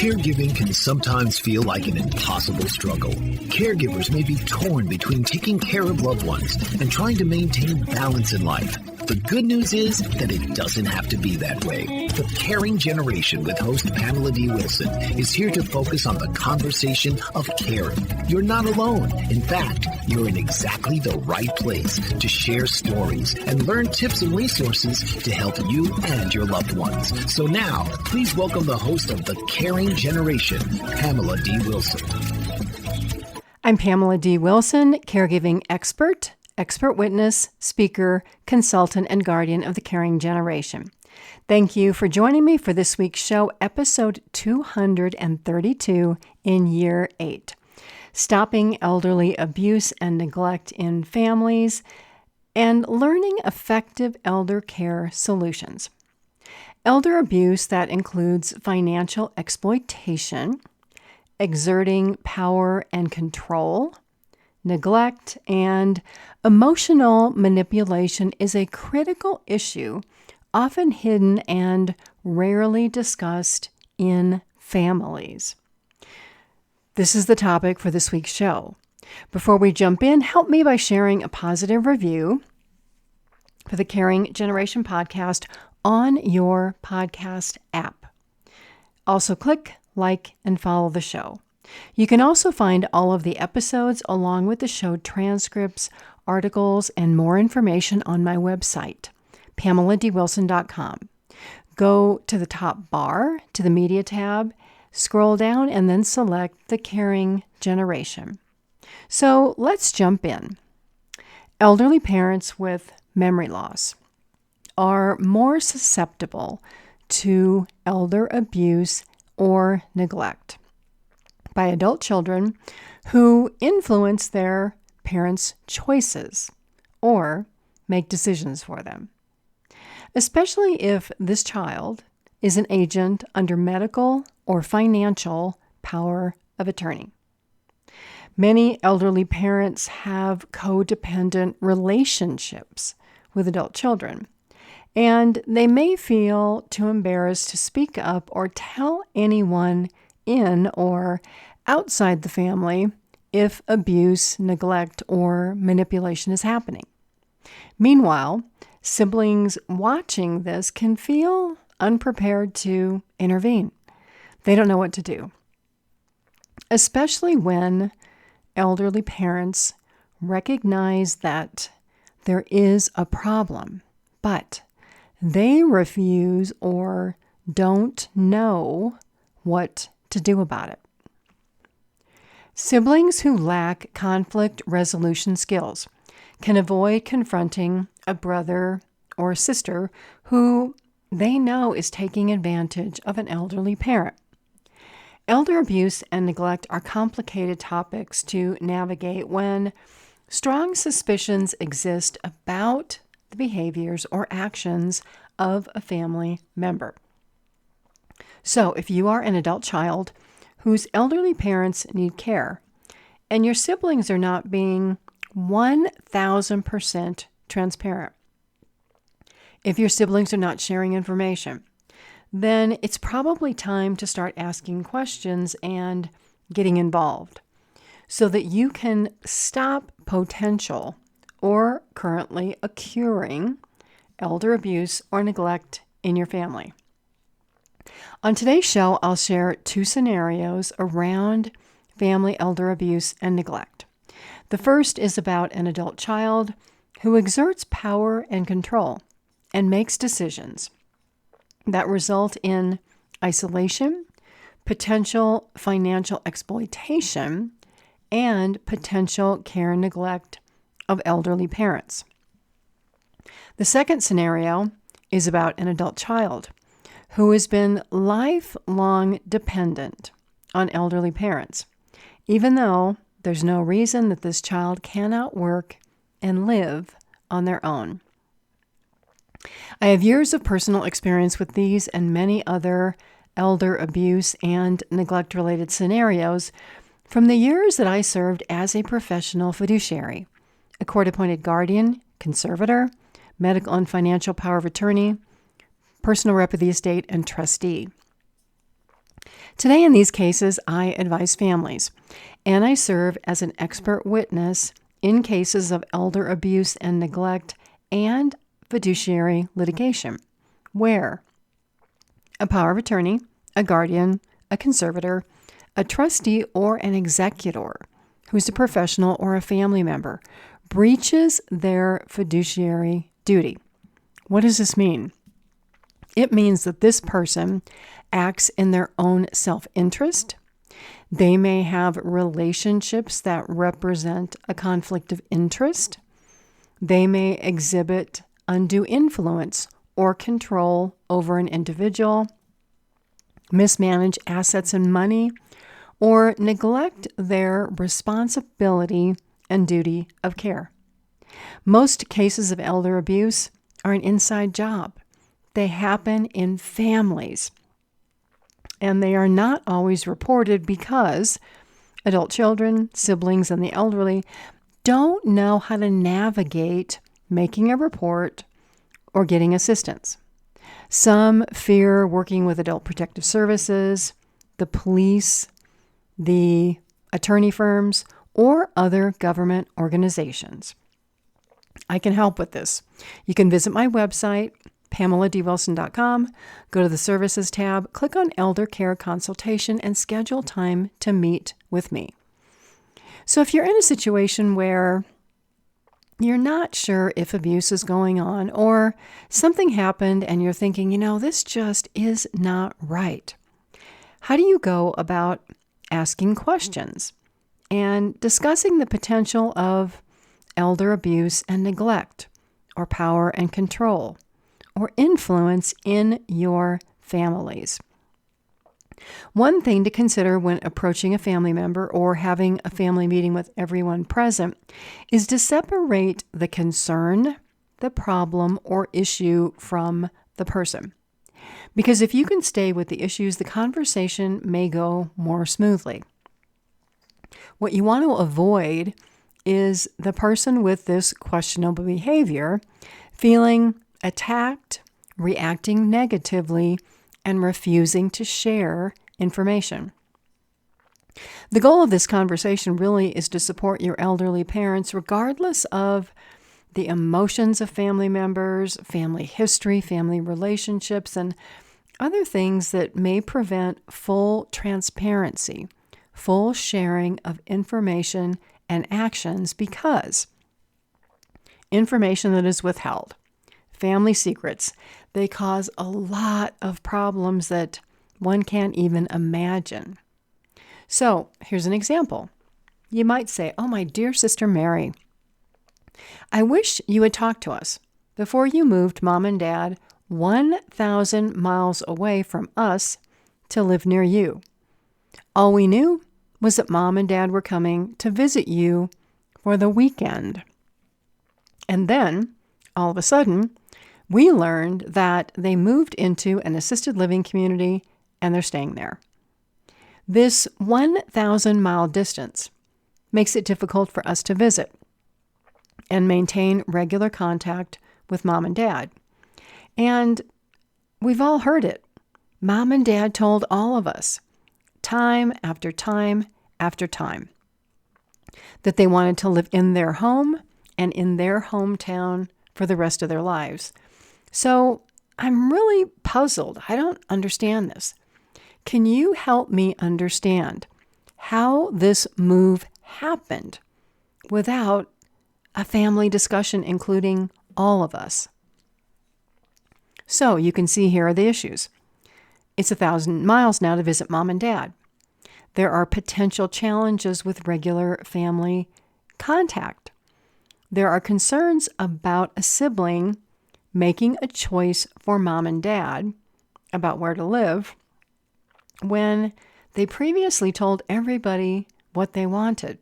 Caregiving can sometimes feel like an impossible struggle. Caregivers may be torn between taking care of loved ones and trying to maintain balance in life. The good news is that it doesn't have to be that way. The Caring Generation with host Pamela D. Wilson is here to focus on the conversation of caring. You're not alone. In fact, you're in exactly the right place to share stories and learn tips and resources to help you and your loved ones. So now, please welcome the host of the Caring Generation, Pamela D. Wilson. I'm Pamela D. Wilson, caregiving expert witness, speaker, consultant, and guardian of the Caring Generation. Thank you for joining me for this week's show, episode 232 in year 8, Stopping Elderly Abuse and Neglect in Families and Learning Effective Elder Care Solutions. Elder abuse that includes financial exploitation, exerting power and control, neglect, and emotional manipulation is a critical issue, often hidden and rarely discussed in families. This is the topic for this week's show. Before we jump in, help me by sharing a positive review for the Caring Generation podcast on your podcast app. Also click, like, and follow the show. You can also find all of the episodes along with the show transcripts, articles, and more information on my website, PamelaDWilson.com. Go to the top bar, to the media tab, scroll down, and then select the Caring Generation. So let's jump in. Elderly parents with memory loss are more susceptible to elder abuse or neglect by adult children who influence their parents' choices or make decisions for them, especially if this child is an agent under medical or financial power of attorney. Many elderly parents have codependent relationships with adult children, and they may feel too embarrassed to speak up or tell anyone in or outside the family if abuse, neglect, or manipulation is happening. Meanwhile, siblings watching this can feel unprepared to intervene. They don't know what to do, especially when elderly parents recognize that there is a problem, but they refuse or don't know what to do about it. Siblings who lack conflict resolution skills can avoid confronting a brother or sister who they know is taking advantage of an elderly parent. Elder abuse and neglect are complicated topics to navigate when strong suspicions exist about the behaviors or actions of a family member. So, if you are an adult child whose elderly parents need care and your siblings are not being 1,000% transparent, if your siblings are not sharing information, then it's probably time to start asking questions and getting involved so that you can stop potential or currently occurring elder abuse or neglect in your family. On today's show, I'll share 2 scenarios around family elder abuse and neglect. The first is about an adult child who exerts power and control and makes decisions that result in isolation, potential financial exploitation, and potential care and neglect of elderly parents. The second scenario is about an adult child who has been lifelong dependent on elderly parents, even though there's no reason that this child cannot work and live on their own. I have years of personal experience with these and many other elder abuse and neglect-related scenarios from the years that I served as a professional fiduciary, a court-appointed guardian, conservator, medical and financial power of attorney, personal rep of the estate, and trustee. Today, in these cases, I advise families, and I serve as an expert witness in cases of elder abuse and neglect and fiduciary litigation, where a power of attorney, a guardian, a conservator, a trustee, or an executor who's a professional or a family member breaches their fiduciary duty. What does this mean? It means that this person acts in their own self-interest. They may have relationships that represent a conflict of interest. They may exhibit undue influence or control over an individual, mismanage assets and money, or neglect their responsibility and duty of care. Most cases of elder abuse are an inside job. They happen in families, and they are not always reported because adult children, siblings, and the elderly don't know how to navigate making a report or getting assistance. Some fear working with adult protective services, the police, the attorney firms, or other government organizations. I can help with this. You can visit my website, PamelaDWilson.com, go to the Services tab, click on Elder Care Consultation, and schedule time to meet with me. So if you're in a situation where you're not sure if abuse is going on or something happened and you're thinking, this just is not right, how do you go about asking questions and discussing the potential of elder abuse and neglect, or power and control, or influence in your families? One thing to consider when approaching a family member or having a family meeting with everyone present is to separate the concern, the problem, or issue from the person. Because if you can stay with the issues, the conversation may go more smoothly. What you want to avoid is the person with this questionable behavior feeling attacked, reacting negatively, and refusing to share information. The goal of this conversation really is to support your elderly parents regardless of the emotions of family members, family history, family relationships, and other things that may prevent full transparency, full sharing of information and actions, because information that is withheld, family secrets, they cause a lot of problems that one can't even imagine. So here's an example. You might say, "Oh, my dear Sister Mary, I wish you had talked to us before you moved Mom and Dad 1,000 miles away from us to live near you. All we knew was that Mom and Dad were coming to visit you for the weekend. And then, all of a sudden, we learned that they moved into an assisted living community and they're staying there. This 1,000-mile distance makes it difficult for us to visit and maintain regular contact with Mom and Dad. And we've all heard it. Mom and Dad told all of us, time after time after time, that they wanted to live in their home and in their hometown for the rest of their lives. So I'm really puzzled. I don't understand this. Can you help me understand how this move happened without a family discussion including all of us? So you can see here are the issues. It's 1,000 miles now to visit Mom and Dad. There are potential challenges with regular family contact. There are concerns about a sibling making a choice for Mom and Dad about where to live when they previously told everybody what they wanted.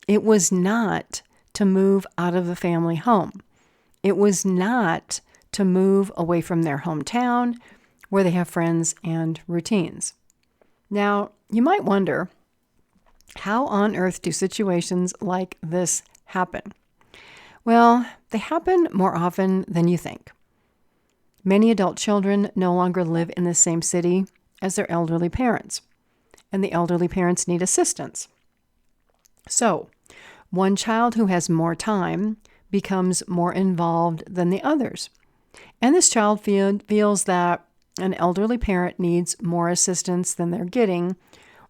It was not to move out of the family home. It was not to move away from their hometown where they have friends and routines. Now, you might wonder, how on earth do situations like this happen? Well, they happen more often than you think. Many adult children no longer live in the same city as their elderly parents. and the elderly parents need assistance. So, one child who has more time becomes more involved than the others. And this child feels that an elderly parent needs more assistance than they're getting,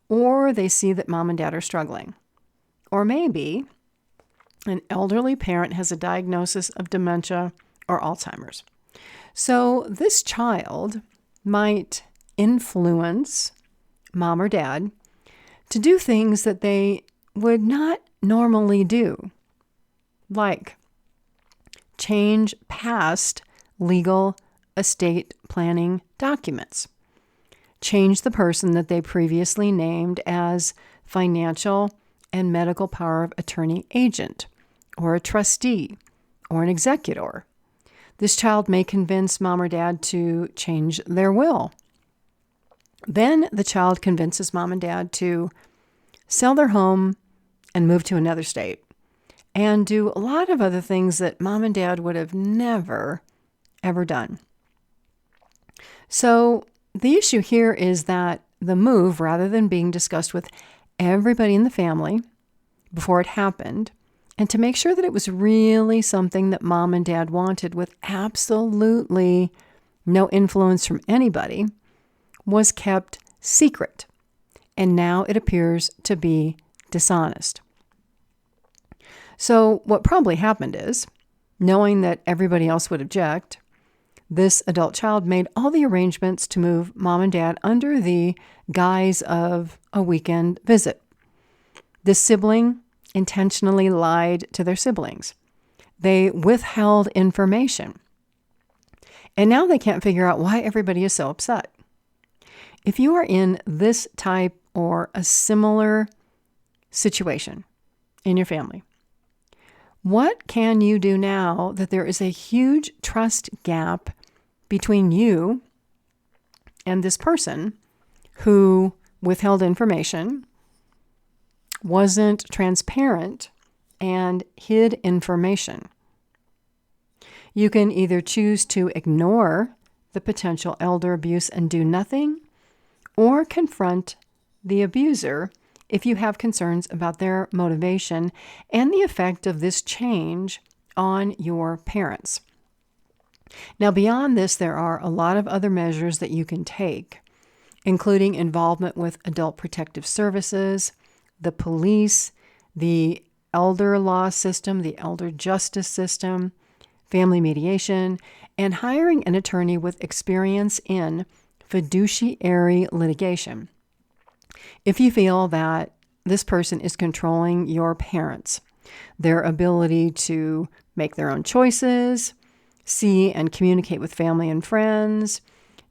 or they see that mom and dad are struggling. Or maybe an elderly parent has a diagnosis of dementia or Alzheimer's. So this child might influence mom or dad to do things that they would not normally do, like change past legal estate planning documents, change the person that they previously named as financial and medical power of attorney agent, or a trustee, or an executor. This child may convince mom or dad to change their will. Then the child convinces mom and dad to sell their home and move to another state, and do a lot of other things that mom and dad would have never, ever done. So the issue here is that the move, rather than being discussed with everybody in the family before it happened, and to make sure that it was really something that mom and dad wanted with absolutely no influence from anybody, was kept secret. And now it appears to be dishonest. So what probably happened is, knowing that everybody else would object, this adult child made all the arrangements to move mom and dad under the guise of a weekend visit. This sibling intentionally lied to their siblings. They withheld information. And now they can't figure out why everybody is so upset. If you are in this type or a similar situation in your family, what can you do now that there is a huge trust gap between you and this person who withheld information, wasn't transparent, and hid information? You can either choose to ignore the potential elder abuse and do nothing, or confront the abuser if you have concerns about their motivation and the effect of this change on your parents. Now, beyond this, there are a lot of other measures that you can take, including involvement with adult protective services, the police, the elder law system, the elder justice system, family mediation, and hiring an attorney with experience in fiduciary litigation. If you feel that this person is controlling your parents, their ability to make their own choices, see and communicate with family and friends,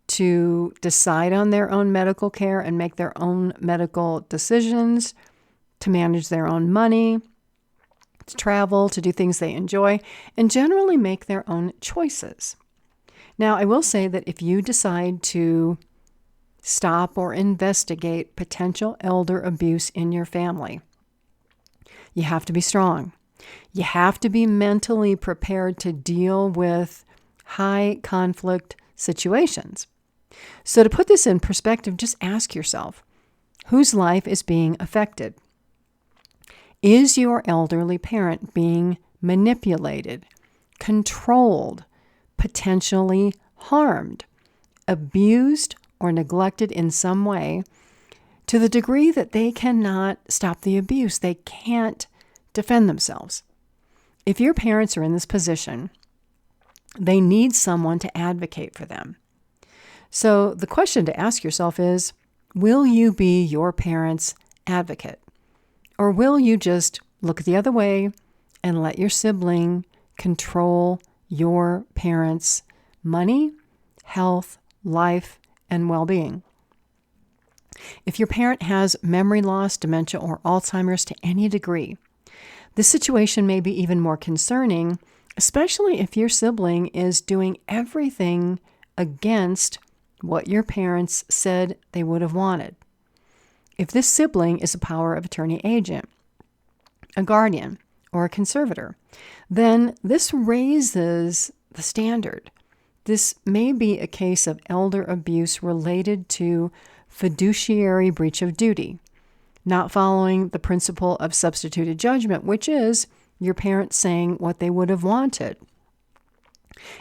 to decide on their own medical care and make their own medical decisions, to manage their own money, to travel, to do things they enjoy, and generally make their own choices. Now, I will say that if you decide to stop or investigate potential elder abuse in your family, you have to be strong. You have to be mentally prepared to deal with high conflict situations. So to put this in perspective, just ask yourself, whose life is being affected? Is your elderly parent being manipulated, controlled, potentially harmed, abused, or neglected in some way to the degree that they cannot stop the abuse? They can't defend themselves. If your parents are in this position, they need someone to advocate for them. So the question to ask yourself is, will you be your parents' advocate? Or will you just look the other way and let your sibling control your parents' money, health, life, and well-being? If your parent has memory loss, dementia, or Alzheimer's to any degree, this situation may be even more concerning, especially if your sibling is doing everything against what your parents said they would have wanted. If this sibling is a power of attorney agent, a guardian, or a conservator, then this raises the standard. This may be a case of elder abuse related to fiduciary breach of duty, not following the principle of substituted judgment, which is your parents saying what they would have wanted.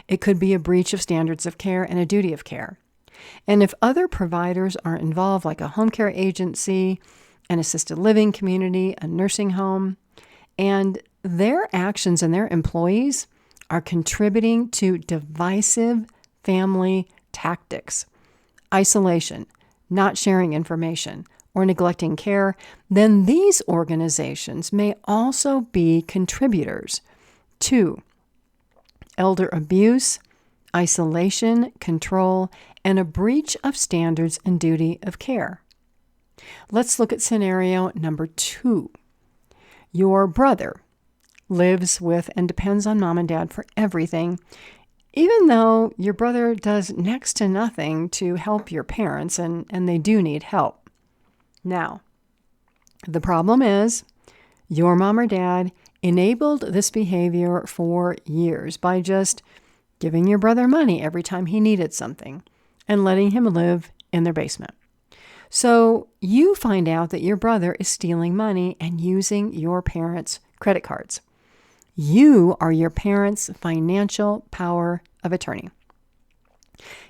It could be a breach of standards of care and a duty of care. And if other providers are involved, like a home care agency, an assisted living community, a nursing home, and their actions and their employees are contributing to divisive family tactics, isolation, not sharing information, or neglecting care, then these organizations may also be contributors to elder abuse, isolation, control, and a breach of standards and duty of care. Let's look at scenario number 2. Your brother lives with and depends on mom and dad for everything, even though your brother does next to nothing to help your parents, and they do need help. Now, the problem is your mom or dad enabled this behavior for years by just giving your brother money every time he needed something and letting him live in their basement. So you find out that your brother is stealing money and using your parents' credit cards. You are your parents' financial power of attorney.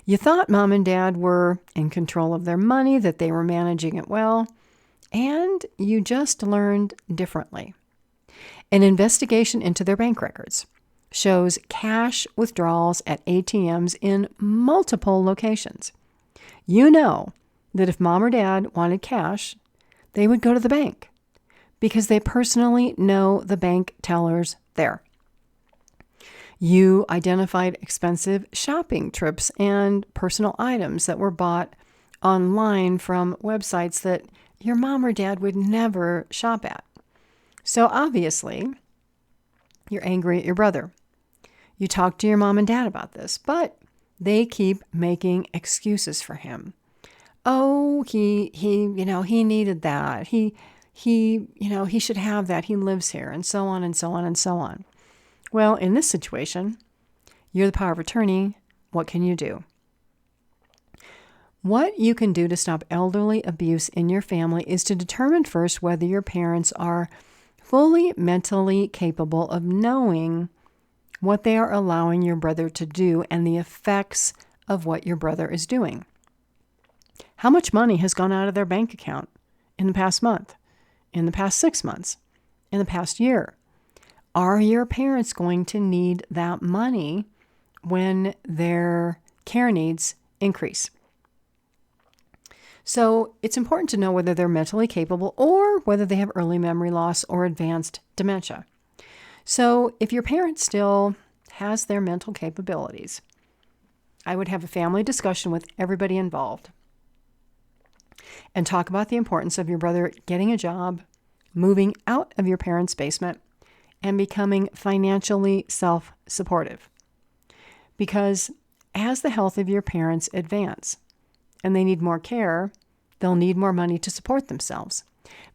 You thought mom and dad were in control of their money, that they were managing it well, and you just learned differently. An investigation into their bank records shows cash withdrawals at ATMs in multiple locations. You know that if mom or dad wanted cash, they would go to the bank because they personally know the bank tellers there. You identified expensive shopping trips and personal items that were bought online from websites that your mom or dad would never shop at. So obviously, you're angry at your brother. You talk to your mom and dad about this, but they keep making excuses for him. Oh, he needed that. He should have that. He lives here, and so on and so on and so on. Well, in this situation, you're the power of attorney. What can you do? What you can do to stop elderly abuse in your family is to determine first whether your parents are fully mentally capable of knowing what they are allowing your brother to do and the effects of what your brother is doing. How much money has gone out of their bank account in the past month, in the past 6 months, in the past year? Are your parents going to need that money when their care needs increase? So it's important to know whether they're mentally capable or whether they have early memory loss or advanced dementia. So if your parent still has their mental capabilities, I would have a family discussion with everybody involved and talk about the importance of your brother getting a job, moving out of your parents' basement, and becoming financially self-supportive. Because as the health of your parents advance and they need more care, they'll need more money to support themselves.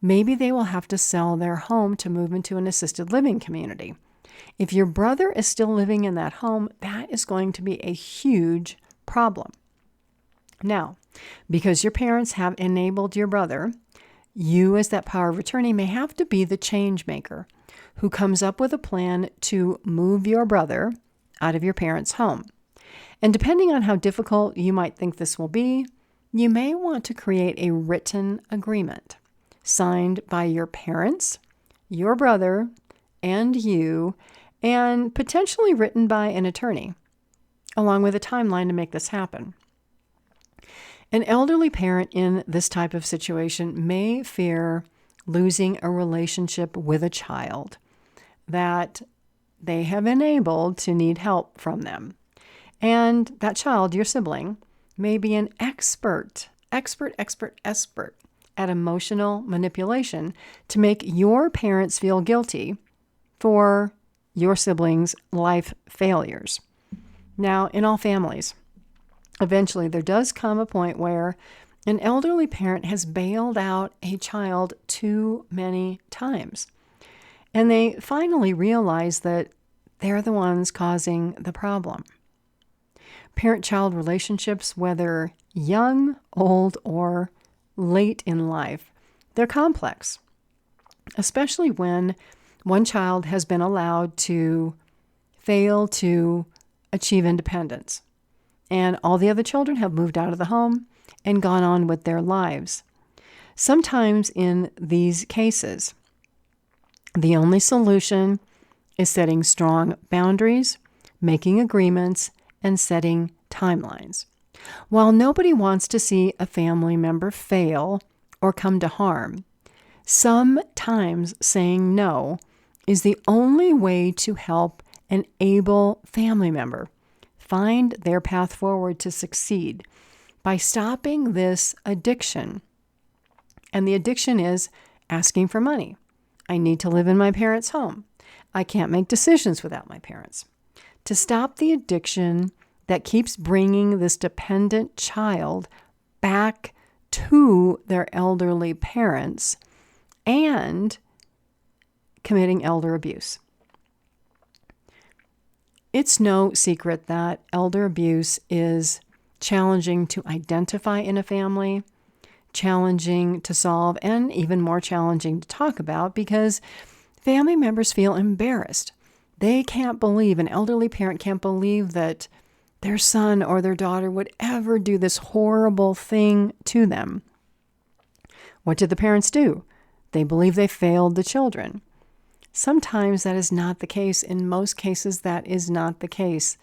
Maybe they will have to sell their home to move into an assisted living community. If your brother is still living in that home, that is going to be a huge problem. Now, because your parents have enabled your brother, you as that power of attorney may have to be the change maker who comes up with a plan to move your brother out of your parents' home. And depending on how difficult you might think this will be, you may want to create a written agreement signed by your parents, your brother, and you, and potentially written by an attorney, along with a timeline to make this happen. An elderly parent in this type of situation may fear losing a relationship with a child that they have enabled to need help from them. And that child, your sibling, may be an expert at emotional manipulation to make your parents feel guilty for your siblings' life failures. Now, in all families, eventually there does come a point where an elderly parent has bailed out a child too many times. And they finally realize that they're the ones causing the problem. Parent-child relationships, whether young, old, or late in life, they're complex, especially when one child has been allowed to fail to achieve independence, and all the other children have moved out of the home and gone on with their lives. Sometimes in these cases, the only solution is setting strong boundaries, making agreements, and setting timelines. While nobody wants to see a family member fail or come to harm, sometimes saying no is the only way to help an able family member find their path forward to succeed by stopping this addiction. And the addiction is asking for money. I need to live in my parents' home. I can't make decisions without my parents. To stop the addiction that keeps bringing this dependent child back to their elderly parents and committing elder abuse. It's no secret that elder abuse is challenging to identify in a family, challenging to solve, and even more challenging to talk about because family members feel embarrassed. They can't believe, an elderly parent can't believe that their son or their daughter would ever do this horrible thing to them. What did the parents do? They believe they failed the children. Sometimes that is not the case. In most cases, that is not the case.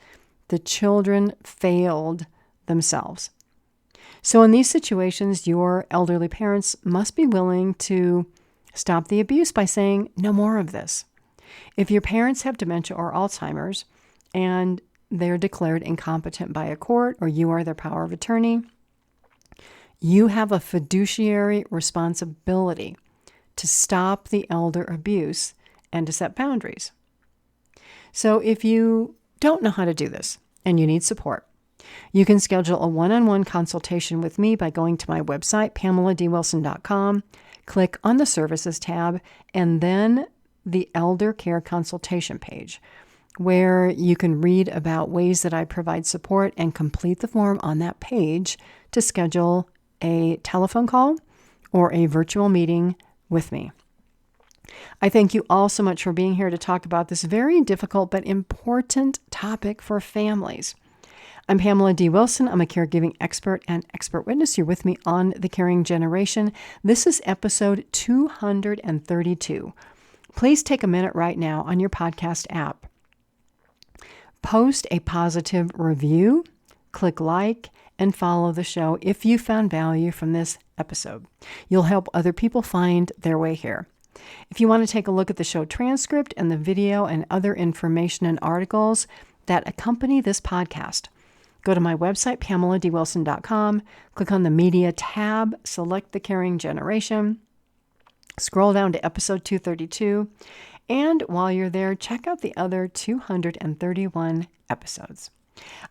The children failed themselves. So in these situations, your elderly parents must be willing to stop the abuse by saying, no more of this. If your parents have dementia or Alzheimer's and they're declared incompetent by a court or you are their power of attorney, you have a fiduciary responsibility to stop the elder abuse and to set boundaries. So if you don't know how to do this and you need support, you can schedule a one-on-one consultation with me by going to my website, PamelaDWilson.com, click on the Services tab, and then the Elder Care Consultation page, where you can read about ways that I provide support and complete the form on that page to schedule a telephone call or a virtual meeting with me. I thank you all so much for being here to talk about this very difficult but important topic for families. I'm Pamela D. Wilson. I'm a caregiving expert and expert witness. You're with me on The Caring Generation. This is episode 232. Please take a minute right now on your podcast app. Post a positive review, click like, and follow the show if you found value from this episode. You'll help other people find their way here. If you want to take a look at the show transcript and the video and other information and articles that accompany this podcast, go to my website, PamelaDWilson.com, click on the Media tab, select The Caring Generation, scroll down to episode 232, and while you're there, check out the other 231 episodes.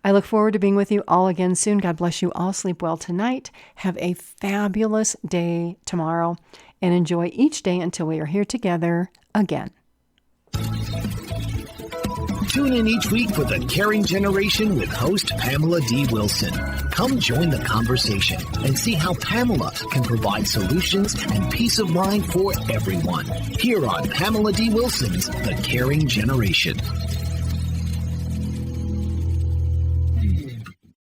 I look forward to being with you all again soon. God bless you all. Sleep well tonight. Have a fabulous day tomorrow, and enjoy each day until we are here together again. Tune in each week for The Caring Generation with host Pamela D. Wilson. Come join the conversation and see how Pamela can provide solutions and peace of mind for everyone. Here on Pamela D. Wilson's The Caring Generation.